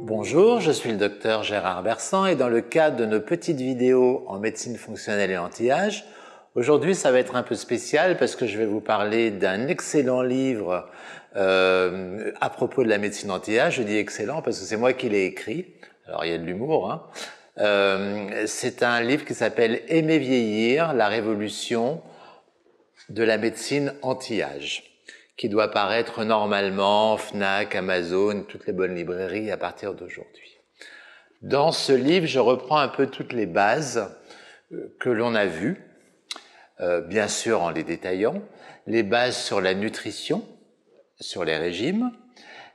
Bonjour, je suis le docteur Gérard Bersan et dans le cadre de nos petites vidéos en médecine fonctionnelle et anti-âge, aujourd'hui ça va être un peu spécial parce que je vais vous parler d'un excellent livre à propos de la médecine anti-âge. Je dis excellent parce que c'est moi qui l'ai écrit, alors il y a de l'humour, hein. C'est un livre qui s'appelle « Aimer vieillir, la révolution de la médecine anti-âge » qui doit paraître normalement Fnac, Amazon, toutes les bonnes librairies à partir d'aujourd'hui. Dans ce livre, je reprends un peu toutes les bases que l'on a vues, bien sûr en les détaillant, les bases sur la nutrition, sur les régimes,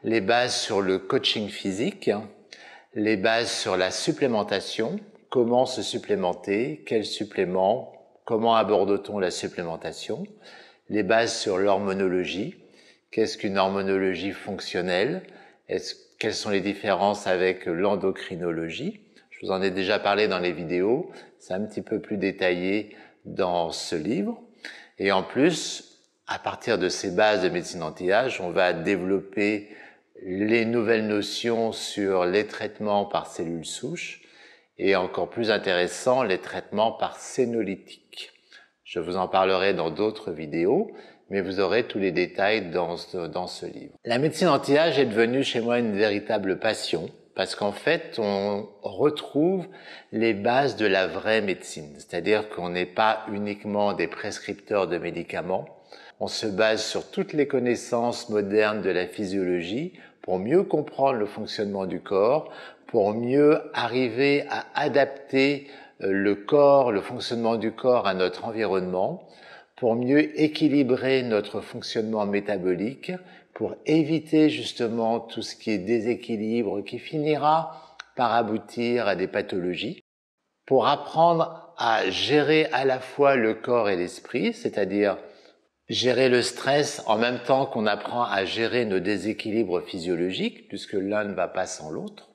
les bases sur le coaching physique, les bases sur la supplémentation, comment se supplémenter, quels suppléments, comment aborde-t-on la supplémentation, les bases sur l'hormonologie, qu'est-ce qu'une hormonologie fonctionnelle, quelles sont les différences avec l'endocrinologie. Je vous en ai déjà parlé dans les vidéos, c'est un petit peu plus détaillé dans ce livre. Et en plus, à partir de ces bases de médecine anti-âge, on va développer les nouvelles notions sur les traitements par cellules souches et encore plus intéressant, les traitements par sénolytiques. Je vous en parlerai dans d'autres vidéos, mais vous aurez tous les détails dans ce livre. La médecine anti-âge est devenue chez moi une véritable passion, parce qu'en fait, on retrouve les bases de la vraie médecine. C'est-à-dire qu'on n'est pas uniquement des prescripteurs de médicaments, on se base sur toutes les connaissances modernes de la physiologie pour mieux comprendre le fonctionnement du corps, pour mieux arriver à adapter le corps, le fonctionnement du corps à notre environnement, pour mieux équilibrer notre fonctionnement métabolique, pour éviter justement tout ce qui est déséquilibre qui finira par aboutir à des pathologies, pour apprendre à gérer à la fois le corps et l'esprit, c'est-à-dire gérer le stress en même temps qu'on apprend à gérer nos déséquilibres physiologiques, puisque l'un ne va pas sans l'autre.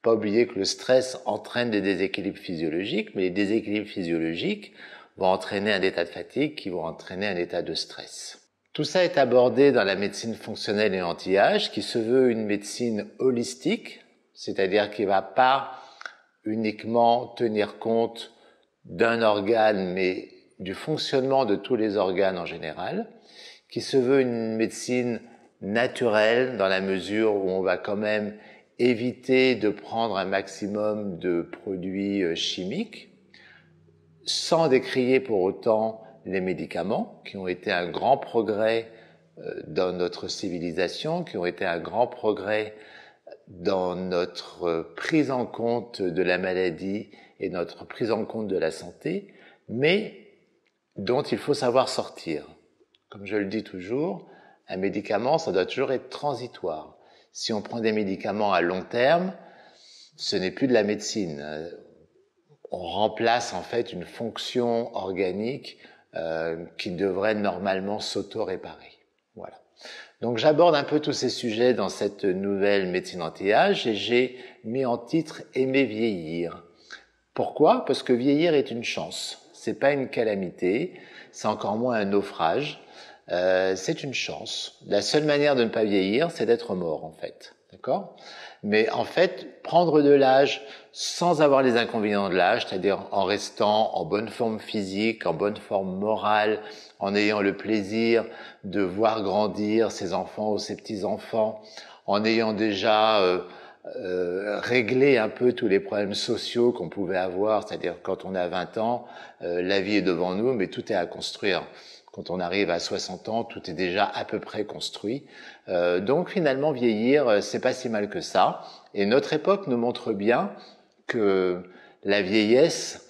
Pas oublier que le stress entraîne des déséquilibres physiologiques, mais les déséquilibres physiologiques vont entraîner un état de fatigue qui vont entraîner un état de stress. Tout ça est abordé dans la médecine fonctionnelle et anti-âge, qui se veut une médecine holistique, c'est-à-dire qui ne va pas uniquement tenir compte d'un organe, mais du fonctionnement de tous les organes en général, qui se veut une médecine naturelle dans la mesure où on va quand même éviter de prendre un maximum de produits chimiques, sans décrier pour autant les médicaments, qui ont été un grand progrès dans notre civilisation, qui ont été un grand progrès dans notre prise en compte de la maladie et notre prise en compte de la santé, mais dont il faut savoir sortir. Comme je le dis toujours, un médicament, ça doit toujours être transitoire. Si on prend des médicaments à long terme, ce n'est plus de la médecine. On remplace en fait une fonction organique qui devrait normalement s'auto-réparer. Voilà. Donc j'aborde un peu tous ces sujets dans cette nouvelle médecine anti-âge et j'ai mis en titre « Aimer vieillir ». Pourquoi ? Parce que vieillir est une chance. C'est pas une calamité, c'est encore moins un naufrage. C'est une chance. La seule manière de ne pas vieillir, c'est d'être mort en fait. D'accord ? Mais en fait, prendre de l'âge sans avoir les inconvénients de l'âge, c'est-à-dire en restant en bonne forme physique, en bonne forme morale, en ayant le plaisir de voir grandir ses enfants ou ses petits-enfants, en ayant déjà réglé un peu tous les problèmes sociaux qu'on pouvait avoir, c'est-à-dire quand on a 20 ans, la vie est devant nous, mais tout est à construire. Quand on arrive à 60 ans, tout est déjà à peu près construit. Donc finalement, vieillir, c'est pas si mal que ça. Et notre époque nous montre bien que la vieillesse,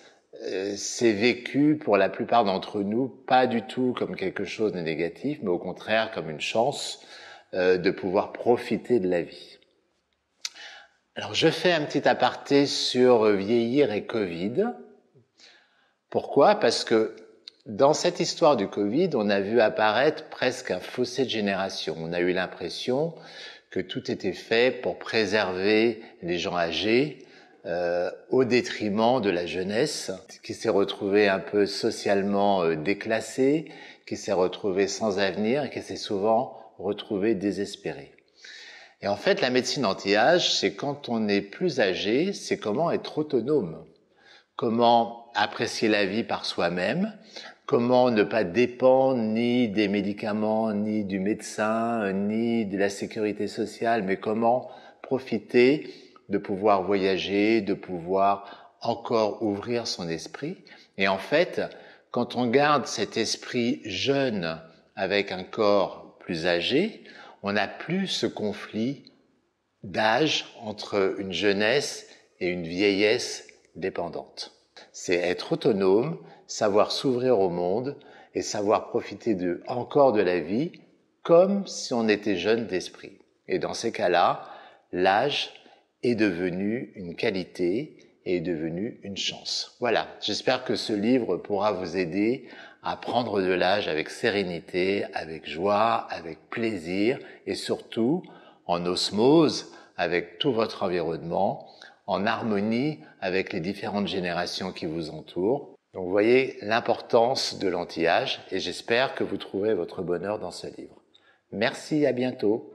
c'est vécu pour la plupart d'entre nous pas du tout comme quelque chose de négatif, mais au contraire comme une chance de pouvoir profiter de la vie. Alors je fais un petit aparté sur vieillir et Covid. Pourquoi ? Parce que dans cette histoire du Covid, on a vu apparaître presque un fossé de génération. On a eu l'impression que tout était fait pour préserver les gens âgés au détriment de la jeunesse, qui s'est retrouvée un peu socialement déclassée, qui s'est retrouvée sans avenir et qui s'est souvent retrouvée désespérée. Et en fait, la médecine anti-âge, c'est quand on est plus âgé, c'est comment être autonome, comment apprécier la vie par soi-même, comment ne pas dépendre ni des médicaments, ni du médecin, ni de la sécurité sociale, mais comment profiter de pouvoir voyager, de pouvoir encore ouvrir son esprit. Et en fait, quand on garde cet esprit jeune avec un corps plus âgé, on n'a plus ce conflit d'âge entre une jeunesse et une vieillesse dépendante. C'est être autonome, savoir s'ouvrir au monde et savoir profiter encore de la vie comme si on était jeune d'esprit. Et dans ces cas-là, l'âge est devenu une qualité et est devenu une chance. Voilà, j'espère que ce livre pourra vous aider à prendre de l'âge avec sérénité, avec joie, avec plaisir et surtout en osmose avec tout votre environnement, en harmonie avec les différentes générations qui vous entourent. Donc vous voyez l'importance de l'anti-âge et j'espère que vous trouverez votre bonheur dans ce livre. Merci, à bientôt.